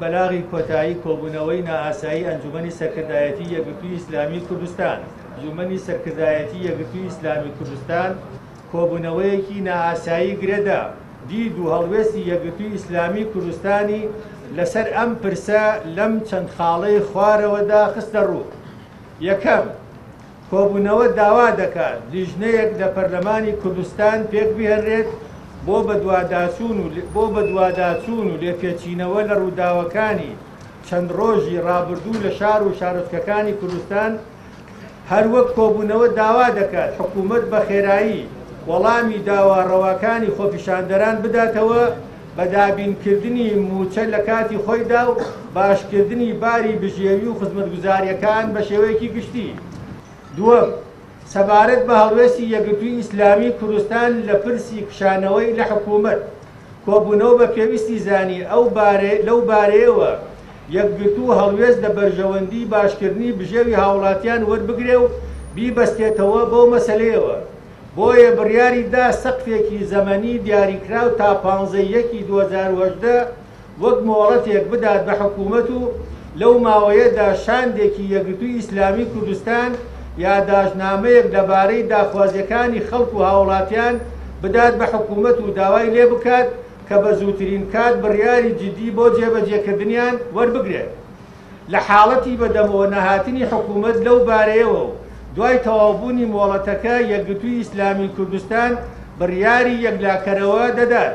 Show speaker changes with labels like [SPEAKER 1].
[SPEAKER 1] بەلاغی کۆتایی کۆبوونەوەی نائاسایی ئەنجومەنی سەرکردایەتی یەکگرتووی ئیسلامی کوردستان. ئەنجومەنی سەرکردایەتی یەکگرتووی ئیسلامی کوردستان کۆبوونەوەیەکی نائاسایی گرێدا دید و هەڵوێستی یەکگرتووی ئیسلامی کوردستانی لەسەر ئەم پرسە لەم چەند خاڵەی خوارەوەدا خستە ڕوو. یەکەم، کۆبوونەوە داوا دەکات لیژنەیەک لە پەرلەمانی کوردستان پێک بهێنرێت بۆ بەدواداچوون و لێپێچینەوە لە ڕووداوەکانی چەند ڕۆژی ڕابردوو لە شار و شارۆچکەکانی کوردستان. هەروەک کۆبوونەوە داوا دەکات حکوومەت بە خێرایی وەڵامی داواڕەواکانی خۆپیشاندەران بداتەوە بە دابینکردنی موچە لە کاتی خۆیدا و باشکردنی باری بژێوی و خزمەتگوزاریەکان بە شێوەیەکی گشتی. دووەم، سەبارەت بە هەڵوێستی یەکگرتووی ئیسلامی کوردستان لە پرسی کشانەوەی لە حکوومەت. کۆبوونەوە بە پێویستی زانی لەو بارەیەوە یەکگرتوو هەڵوێست لە بەرژەوەندی باشکردنی بژێوی هاوڵاتیان وەربگرێ و بیبەستێتەوە بەو مەسەلەیەوە. بۆیە بڕیاریدا سەقفێکی زەمەنی دیاریکراو تا 15/1/2018 وەک مۆڵەتێک بدات بە حکوومەت و لەو ماوەیەدا شاندێکی یەکگرتووی ئیسلامی کوردستان یادداشتنامەیەک لەبارەی داخوازیەکانی خەڵک و هاوڵاتیان بدات بە حکوومەت و داوای لێ بکات کە بە زووترین کات بڕیاری جدی بۆ جێبەجێکردنیان وەربگرێت. لە حاڵەتی بەدەمەوە نەهاتنی حکوومەت لەو بارەیەوە و دوای تەواوبوونی مۆڵەتەکە یەکگرتووی ئیسلامی کوردستان بڕیاری یەکلاکەرەوە دەدات